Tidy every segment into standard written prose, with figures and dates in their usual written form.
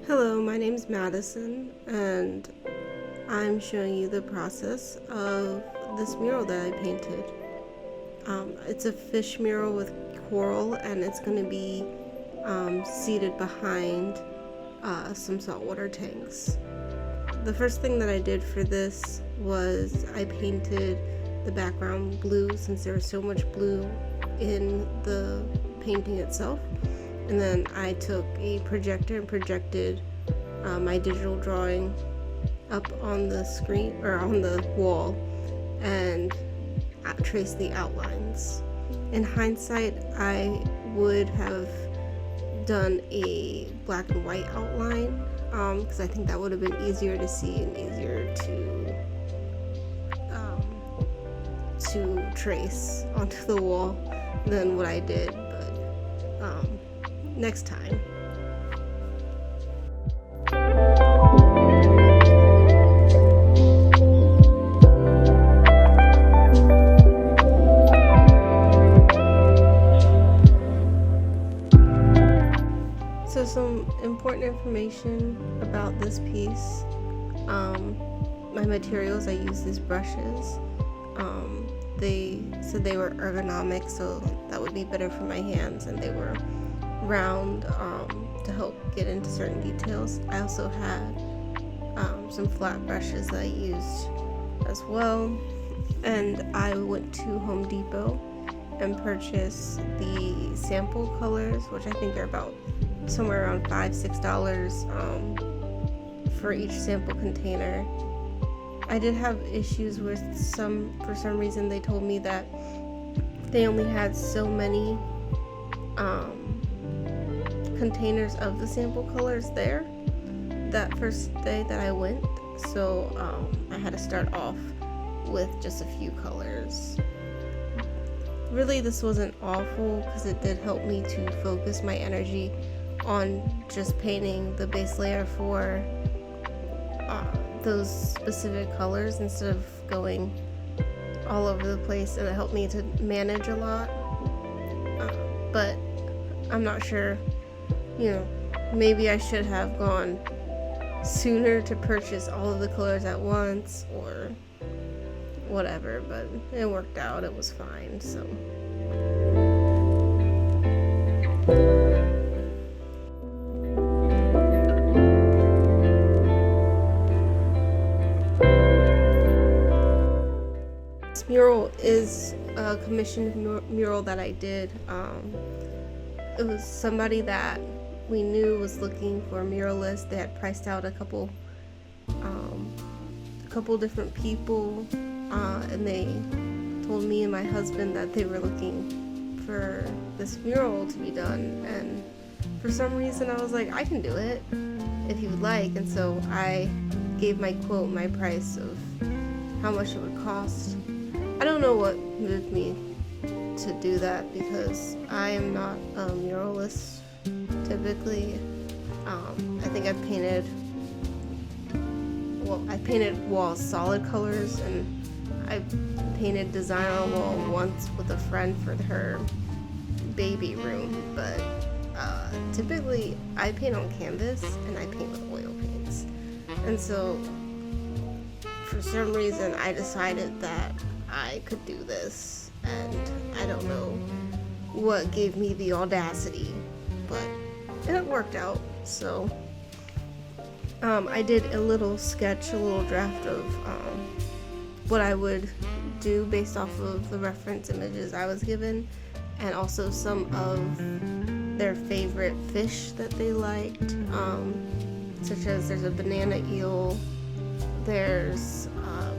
Hello, my name's Madison, and I'm showing you the process of this mural that I painted. It's a fish mural with coral, and it's going to be seated behind some saltwater tanks. The first thing that I did for this was I painted the background blue, since there was so much blue in the painting itself. And then I took a projector and projected my digital drawing up on the screen, or on the wall, and traced the outlines. In hindsight, I would have done a black and white outline, because I think that would have been easier to see and easier to trace onto the wall than what I did, but next time. So some important information about this piece. My materials, I used these brushes. They said they were ergonomic, so that would be better for my hands, and they were round to help get into certain details. I also had some flat brushes that I used as well, and I went to Home Depot and purchased the sample colors, which I think are about somewhere around $5-6 for each sample container. I did have issues with for some reason they told me that they only had so many containers of the sample colors there that first day that I went, so I had to start off with just a few colors. Really, this wasn't awful because it did help me to focus my energy on just painting the base layer for those specific colors instead of going all over the place, and it helped me to manage a lot. But I'm not sure, maybe I should have gone sooner to purchase all of the colors at once or whatever, but it worked out. It was fine. So this mural is a commissioned mural that I did. It was somebody that we knew was looking for a muralist. They had priced out a couple different people, and they told me and my husband that they were looking for this mural to be done, and for some reason I was like, I can do it if you would like. And so I gave my price of how much it would cost. I don't know what moved me to do that, because I am not a muralist typically. I think I painted walls solid colors, and I painted design on a wall once with a friend for her baby room, but typically I paint on canvas and I paint with oil paints. And so for some reason I decided that I could do this, and I don't know what gave me the audacity, but it worked out. So I did a little sketch, a little draft of what I would do based off of the reference images I was given, and also some of their favorite fish that they liked, such as there's a banana eel, there's a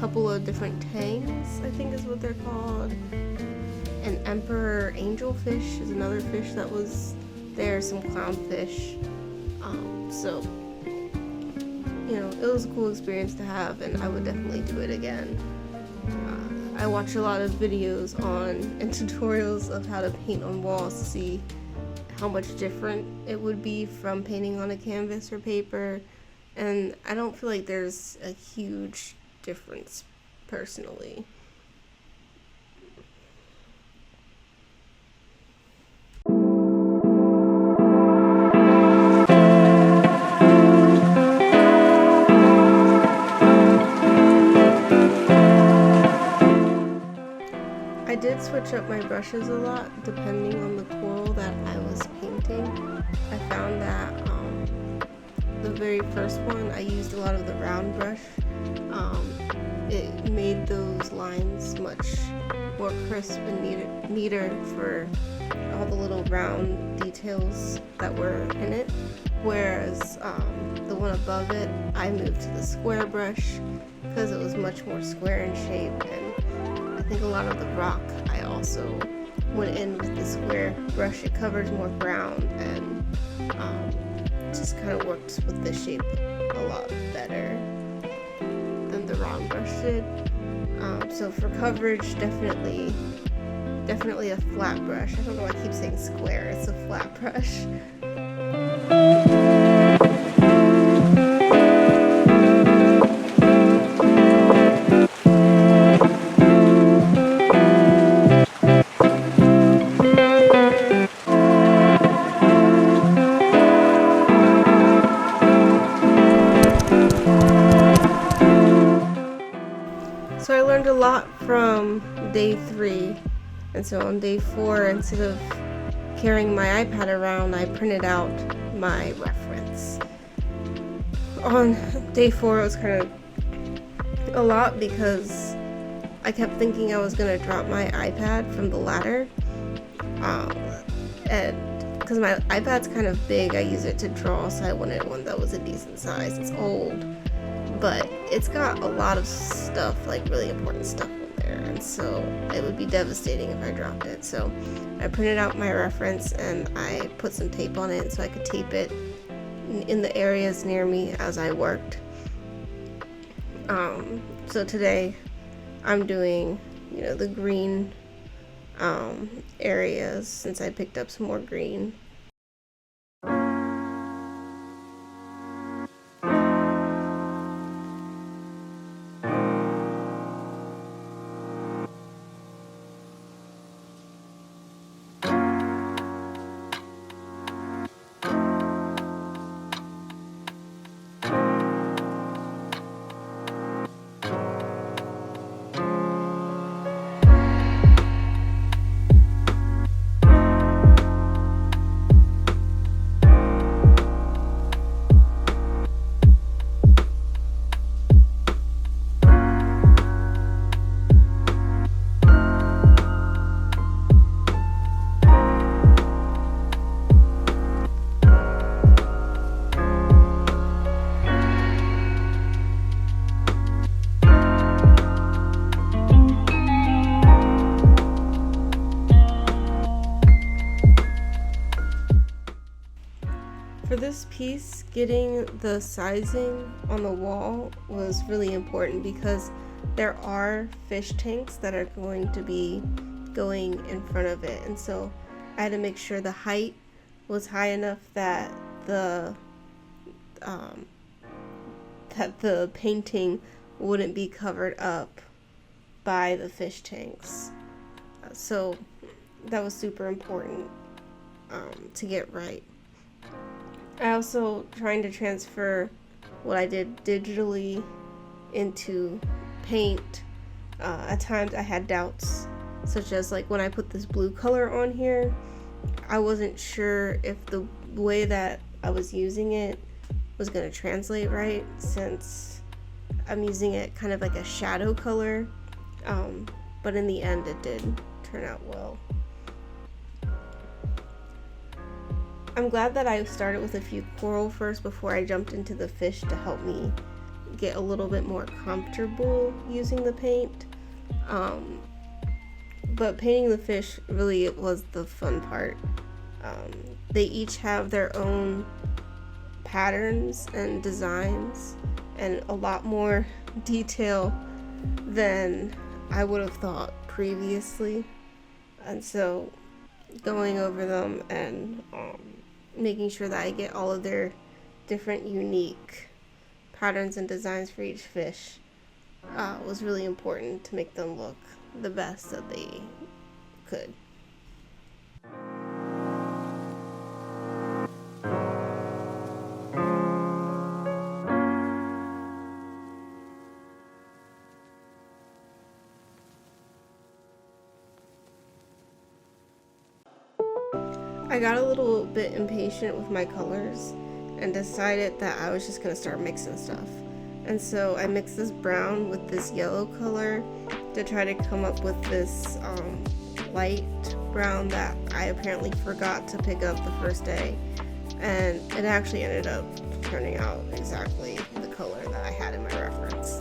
couple of different tangs, I think is what they're called. An emperor angelfish is another fish that was there, some clownfish. So it was a cool experience to have, and I would definitely do it again. I watch a lot of videos and tutorials of how to paint on walls to see how much different it would be from painting on a canvas or paper, and I don't feel like there's a huge difference personally. I did switch up my brushes a lot depending on the coral that I was painting. I found that the very first one I used a lot of the round brush. It made those lines much more crisp and neater for all the little round details that were in it. Whereas the one above it, I moved to the square brush because it was much more square in shape, and I think a lot of the rock I also went in with the square brush. It covers more ground and just kind of works with the shape a lot better than the round brush did. So for coverage, definitely a flat brush. I don't know why I keep saying square, it's a flat brush. So I learned a lot from day 3, and so on day 4, instead of carrying my iPad around, I printed out my reference. On day 4, it was kind of a lot because I kept thinking I was going to drop my iPad from the ladder, and because my iPad's kind of big, I use it to draw, so I wanted one that was a decent size. It's old, but it's got a lot of stuff, like really important stuff on there, and so it would be devastating if I dropped it. So I printed out my reference and I put some tape on it so I could tape it in the areas near me as I worked. So today I'm doing, the green areas, since I picked up some more green. For this piece, getting the sizing on the wall was really important because there are fish tanks that are going to be going in front of it, and so I had to make sure the height was high enough that the painting wouldn't be covered up by the fish tanks. So that was super important to get right. I also trying to transfer what I did digitally into paint. At times I had doubts, such as like when I put this blue color on here, I wasn't sure if the way that I was using it was going to translate right, since I'm using it kind of like a shadow color, but in the end it did turn out well. I'm glad that I started with a few coral first before I jumped into the fish to help me get a little bit more comfortable using the paint. But painting the fish really was the fun part. They each have their own patterns and designs and a lot more detail than I would have thought previously. And so going over them and making sure that I get all of their different unique patterns and designs for each fish was really important to make them look the best that they could. I got a little bit impatient with my colors and decided that I was just going to start mixing stuff. And so I mixed this brown with this yellow color to try to come up with this light brown that I apparently forgot to pick up the first day. And it actually ended up turning out exactly the color that I had in my reference.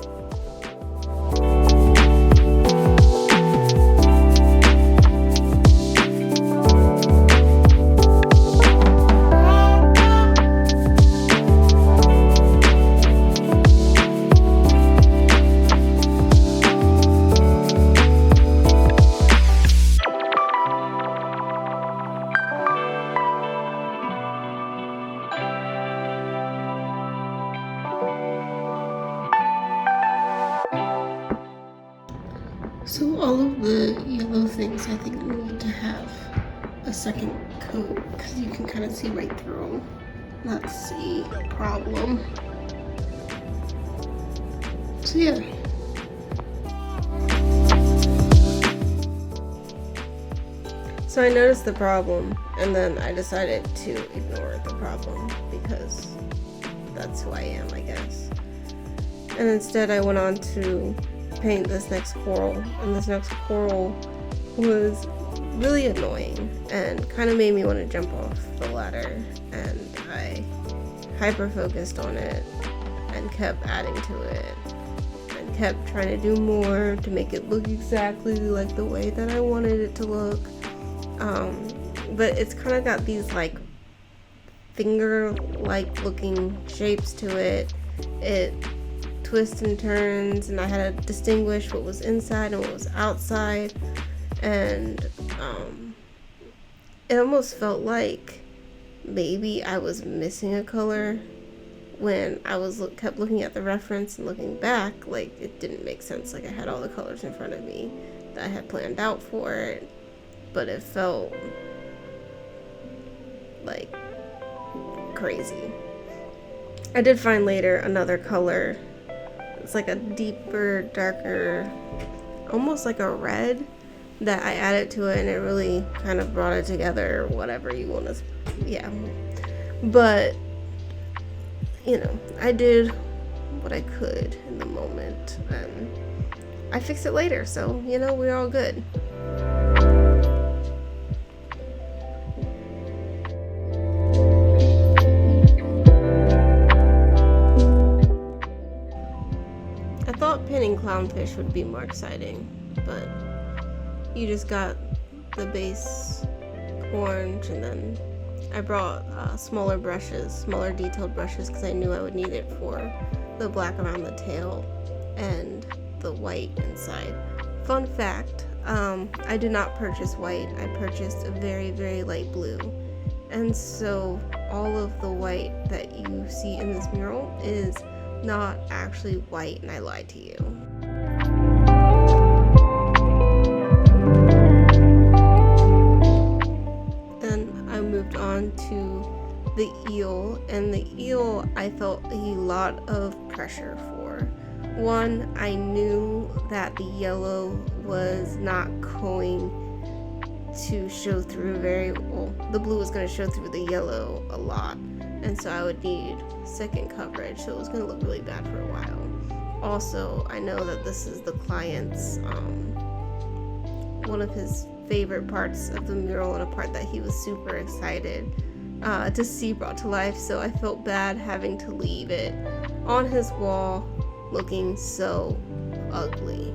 So all of the yellow things I think need to have a second coat because you can kind of see right through them. That's the problem. So yeah. So I noticed the problem and then I decided to ignore the problem because that's who I am, I guess. And instead I went on to paint this next coral, and this next coral was really annoying and kind of made me want to jump off the ladder, and I hyper focused on it and kept adding to it and kept trying to do more to make it look exactly like the way that I wanted it to look. But it's kind of got these like finger like looking shapes to it. It twists and turns, and I had to distinguish what was inside and what was outside, and it almost felt like maybe I was missing a color when I was kept looking at the reference and looking back. Like, it didn't make sense. Like, I had all the colors in front of me that I had planned out for it, but it felt like crazy. I did find later another color. It's like a deeper, darker, almost like a red that I added to it, and it really kind of brought it together, whatever you want to, yeah. But, you know, I did what I could in the moment, and I fixed it later, so, you know, we're all good. Painting clownfish would be more exciting, but you just got the base orange, and then I brought smaller brushes, smaller detailed brushes, because I knew I would need it for the black around the tail and the white inside. Fun fact, I did not purchase white. I purchased a very, very light blue, and so all of the white that you see in this mural is not actually white, and I lied to you. Then I moved on to the eel, and the eel I felt a lot of pressure for. One, I knew that the yellow was not going to show through very well. The blue was going to show through the yellow a lot, and so I would need second coverage, so it was going to look really bad for a while. Also, I know that this is the client's one of his favorite parts of the mural, and a part that he was super excited to see brought to life, so I felt bad having to leave it on his wall looking so ugly.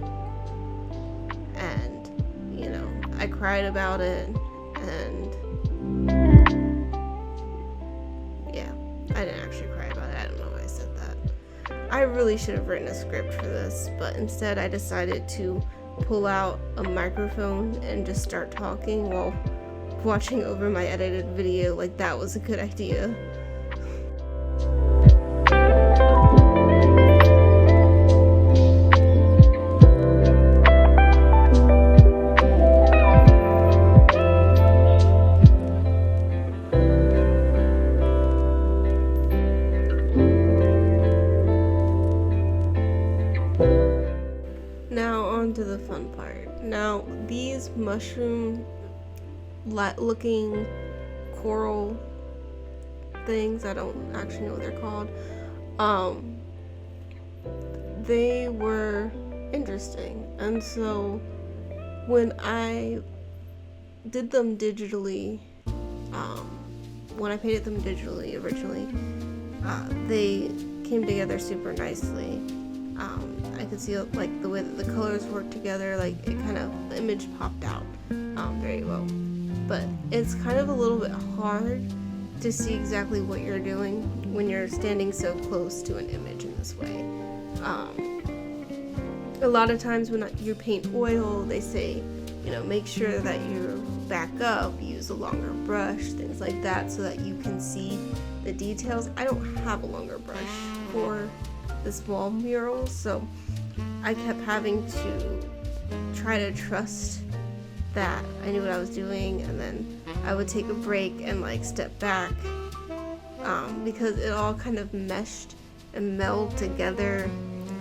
And, you know, I cried about it, and yeah, I didn't actually cry about it. I don't know why I said that. I really should have written a script for this, but instead I decided to pull out a microphone and just start talking while watching over my edited video. Like, that was a good idea. the fun part. Now, these mushroom looking coral things, I don't actually know what they're called, they were interesting. And so when I did them digitally, when I painted them digitally originally, they came together super nicely. I could see like the way that the colors worked together, like it kind of, the image popped out very well. But it's kind of a little bit hard to see exactly what you're doing when you're standing so close to an image in this way. A lot of times when you paint oil, they say, make sure that you back up, use a longer brush, things like that, so that you can see the details. I don't have a longer brush for the small murals, so I kept having to try to trust that I knew what I was doing, and then I would take a break and like step back, because it all kind of meshed and melded together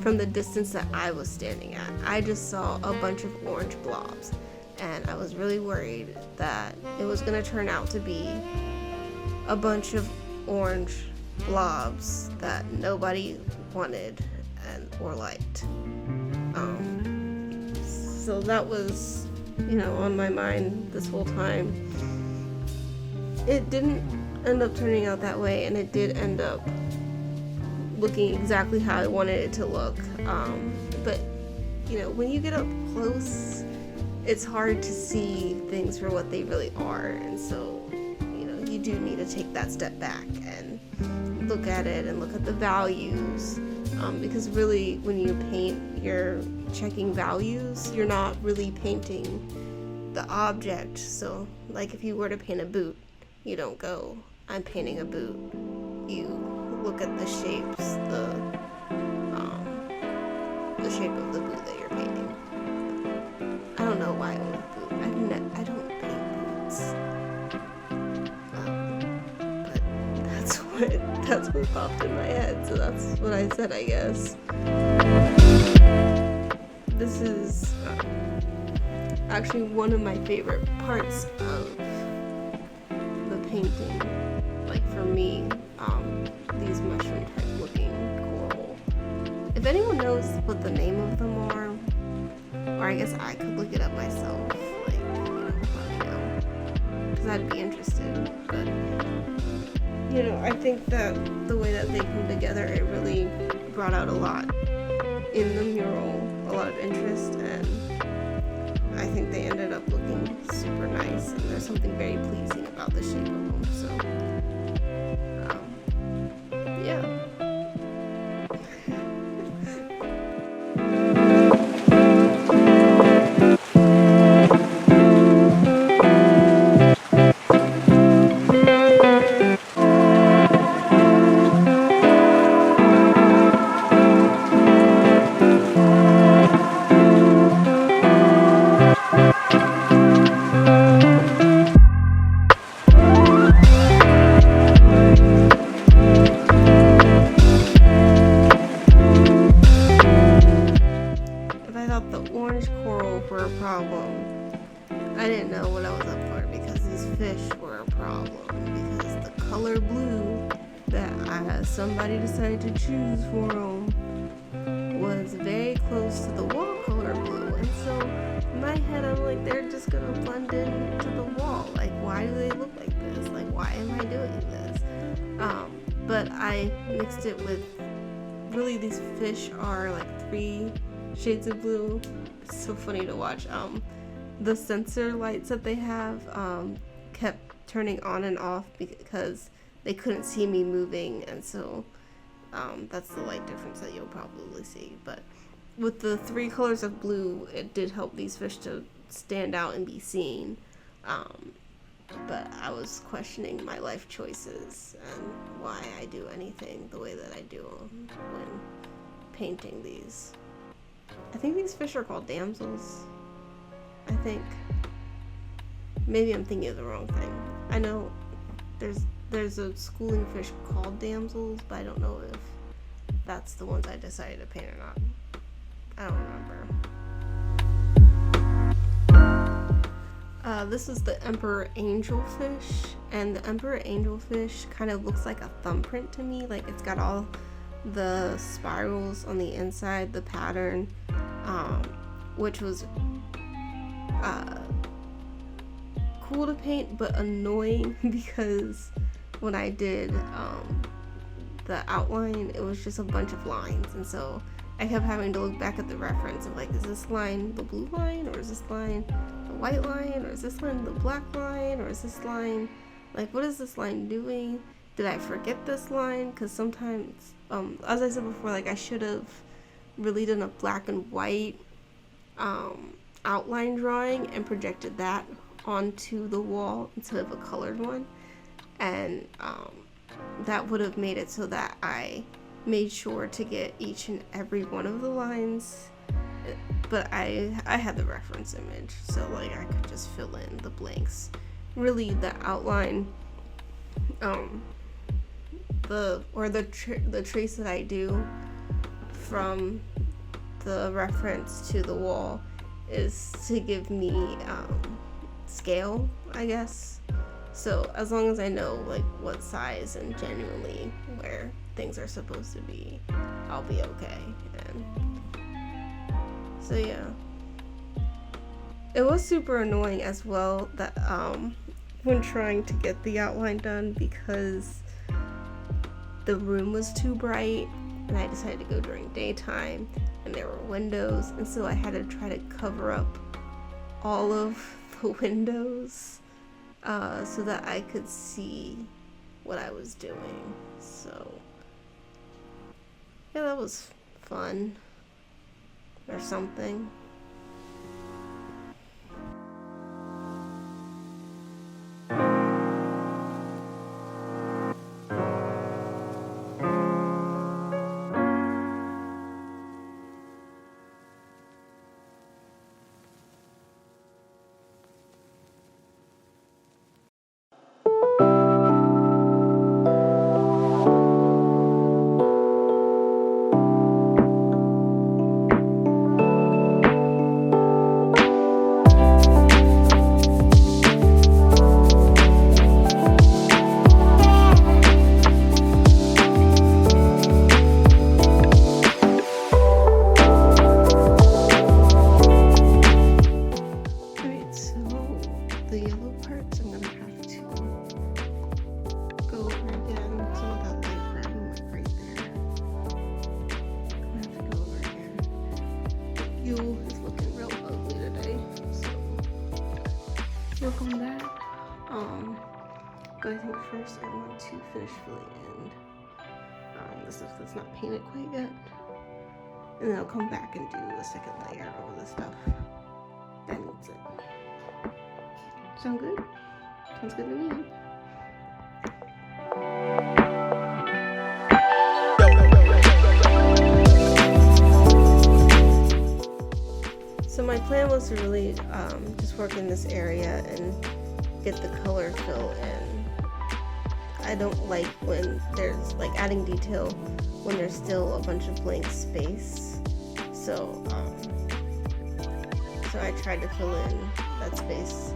from the distance that I was standing at. I just saw a bunch of orange blobs, and I was really worried that it was going to turn out to be a bunch of orange blobs that nobody wanted or liked. So that was, on my mind this whole time. It didn't end up turning out that way, and it did end up looking exactly how I wanted it to look. But when you get up close, it's hard to see things for what they really are, and so you do need to take that step back and look at it and look at the values, because really when you paint, you're checking values, you're not really painting the object. So like if you were to paint a boot, you don't go, I'm painting a boot. You look at the shapes, the shape of the boot that you're painting. I don't know why I would boot. I don't paint boots. But that's what popped in my head, so that's what I said, I guess. This is actually one of my favorite parts of the painting. Like for me, these mushroom type looking coral. If anyone knows what the name of them are, or I guess I could look it up myself, like, let me know, because I'd be interested. But I think that the way that they come together, it really brought out a lot in the mural, a lot of interest, and I think they ended up looking super nice, and there's something very pleasing about the shape of them. So yeah. I didn't know what I was up for, because these fish were a problem, because the color blue that somebody decided to choose for them was very close to the watercolor blue, and so in my head I'm like, they're just gonna blend into the wall. Like, why do they look like this? Like, why am I doing this? But I mixed it with, really these fish are like 3 shades of blue. It's so funny to watch. The sensor lights that they have kept turning on and off because they couldn't see me moving, and so that's the light difference that you'll probably see. But with the 3 colors of blue, it did help these fish to stand out and be seen. But I was questioning my life choices and why I do anything the way that I do when painting these. I think these fish are called damsels. I think. Maybe I'm thinking of the wrong thing. I know there's a schooling fish called damsels, but I don't know if that's the ones I decided to paint or not. I don't remember. This is the emperor angelfish, and the emperor angelfish kind of looks like a thumbprint to me. Like it's got all the spirals on the inside, the pattern, which was cool to paint but annoying because when I did the outline, it was just a bunch of lines, and so I kept having to look back at the reference of like, is this line the blue line, or is this line the white line, or is this line the black line, or is this line, like, what is this line doing? Did I forget this line? Because sometimes, as I said before, like I should have really done a black and white outline drawing and projected that onto the wall instead of a colored one, and that would have made it so that I made sure to get each and every one of the lines, but I had the reference image, so like I could just fill in the blanks. Really, the outline, the trace that I do from the reference to the wall is to give me scale, I guess. So as long as I know like what size and genuinely where things are supposed to be, I'll be okay. And so yeah, it was super annoying as well that when trying to get the outline done, because the room was too bright and I decided to go during daytime and there were windows, and so I had to try to cover up all of the windows so that I could see what I was doing. So yeah, that was fun or something. Work on that. But I think first I want to finish filling in the stuff that's not painted quite yet, and then I'll come back and do a second layer of the stuff that needs it. Sound good? Sounds good to me. So my plan was to really just work in this area and get the color fill in. I don't like when there's like adding detail when there's still a bunch of blank space. So I tried to fill in that space.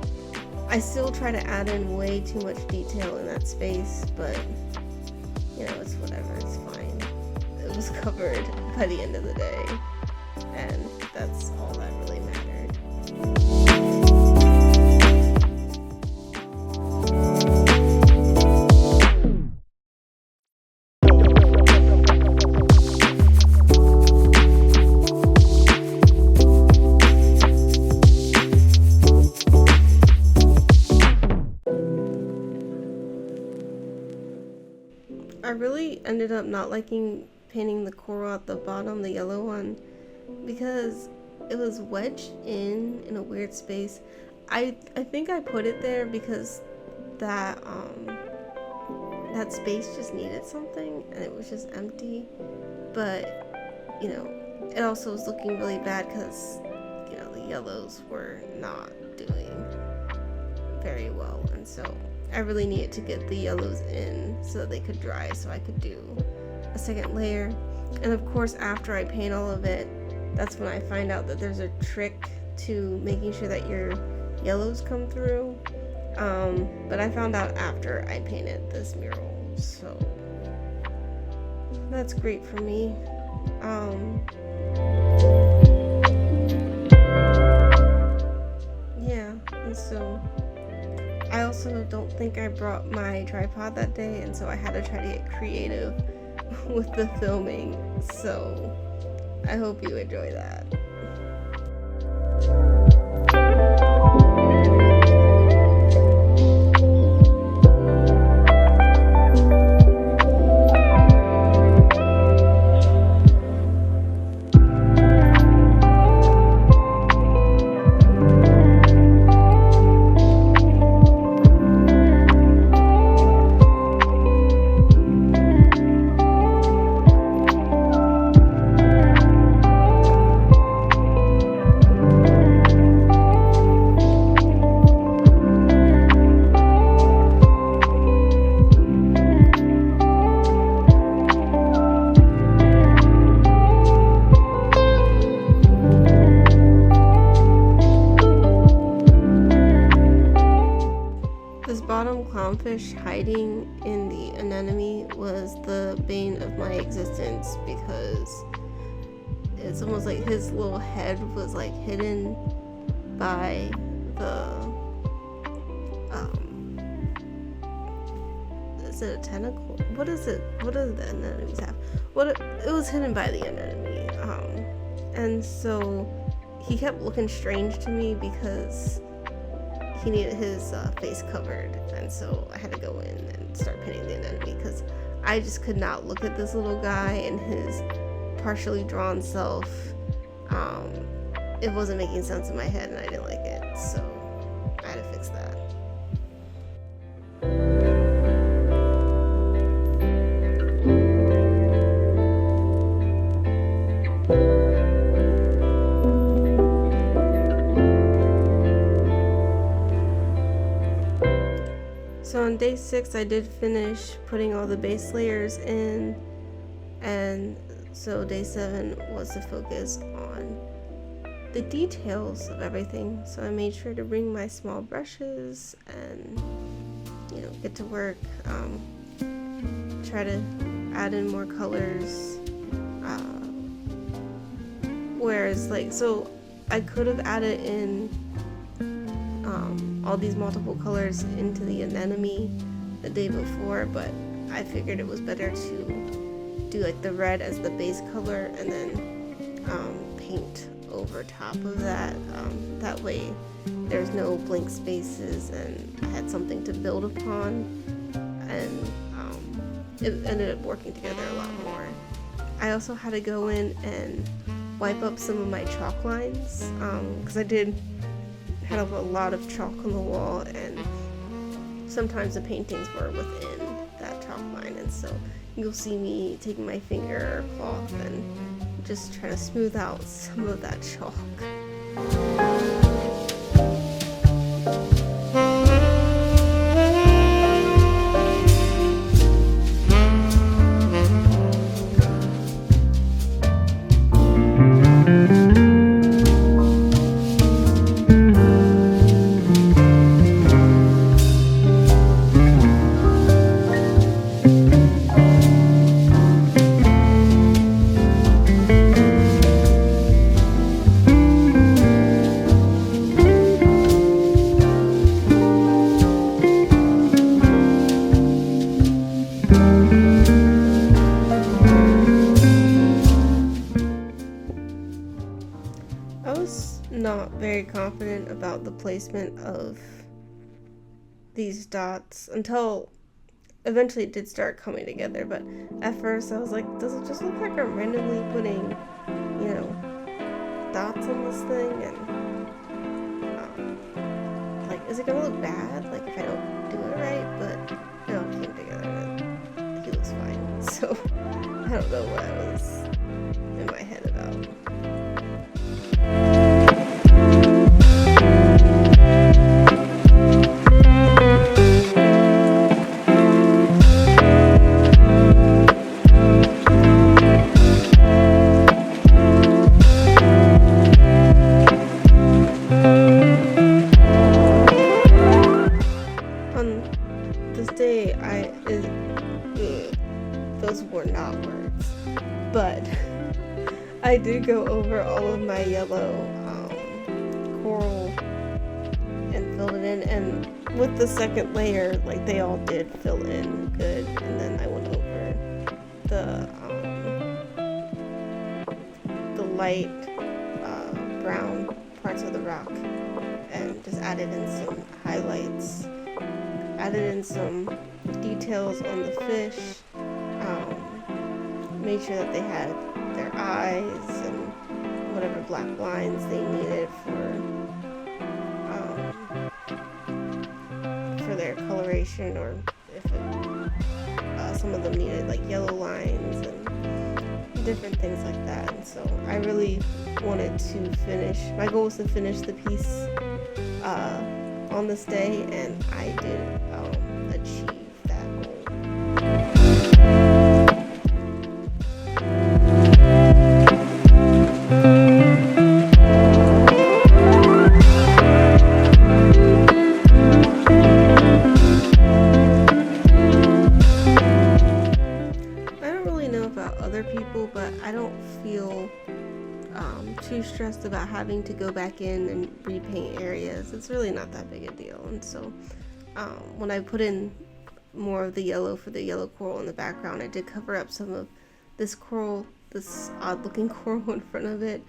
I still try to add in way too much detail in that space, but you know, it's whatever, it's fine. It was covered by the end of the day, and that's all that really mattered. I really ended up not liking painting the coral at the bottom, the yellow one, because it was wedged in a weird space. I think I put it there because that space just needed something and it was just empty. But you know, it also was looking really bad because you know the yellows were not doing very well, and so I really needed to get the yellows in so that they could dry so I could do a second layer. And of course, after I paint all of it, that's when I find out that there's a trick to making sure that your yellows come through. But I found out after I painted this mural, so that's great for me. Yeah, and so I also don't think I brought my tripod that day, and so I had to try to get creative with the filming, so I hope you enjoy that. This bottom clownfish hiding in the anemone was the bane of my existence because it's almost like his little head was like hidden by the is it a tentacle? What is it? What do the anemones have? It was hidden by the anemone. And so he kept looking strange to me because he needed his face covered, and so I had to go in and start painting the anemone because I just could not look at this little guy and his partially drawn self. It wasn't making sense in my head and I didn't like it, so I had to fix that. So on day 6 I did finish putting all the base layers in, and so day 7 was to focus on the details of everything. So I made sure to bring my small brushes and get to work, try to add in more colors, whereas so I could have added in all these multiple colors into the anemone the day before, but I figured it was better to do like the red as the base color and then paint over top of that. That way there's no blank spaces and I had something to build upon, and it ended up working together a lot more. I also had to go in and wipe up some of my chalk lines because I did have a lot of chalk on the wall, and sometimes the paintings were within that chalk line, and so you'll see me taking my finger or cloth and just trying to smooth out some of that chalk. Not very confident about the placement of these dots until eventually it did start coming together, but at first I was like, does it just look like I'm randomly putting dots on this thing, and is it gonna look bad like if I don't do it right? But it all came together and he looks fine, so I don't know what I was in my head about. I did go over all of my yellow coral and filled it in, and with the second layer, like, they all did fill in good. And then I went over the light brown parts of the rock and just added in some highlights, added in some details on the fish, made sure that they had their eyes and whatever black lines they needed for their coloration, or if some of them needed like yellow lines and different things like that. And so I really wanted to finish, my goal was to finish the piece on this day, and I did achieve that goal. People, but I don't feel too stressed about having to go back in and repaint areas. It's really not that big a deal. And so when I put in more of the yellow for the yellow coral in the background, I did cover up some of this coral, this odd looking coral in front of it,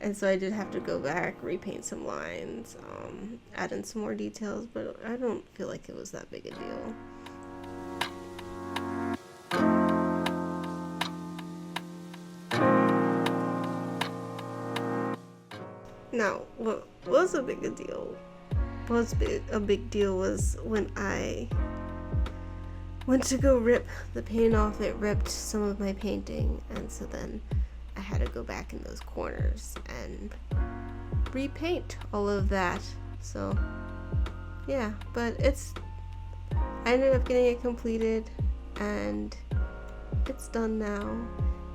and so I did have to go back, repaint some lines, add in some more details, but I don't feel like it was that big a deal. Now, what was a big deal was when I went to go rip the paint off. It ripped some of my painting, and so then I had to go back in those corners and repaint all of that. So yeah, but I ended up getting it completed, and it's done now,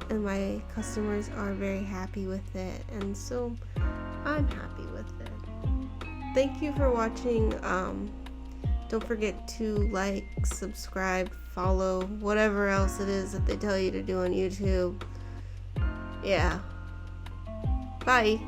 and my customers are very happy with it, and so I'm happy with it. Thank you for watching. Don't forget to like, subscribe, follow, whatever else it is that they tell you to do on YouTube. Yeah. Bye.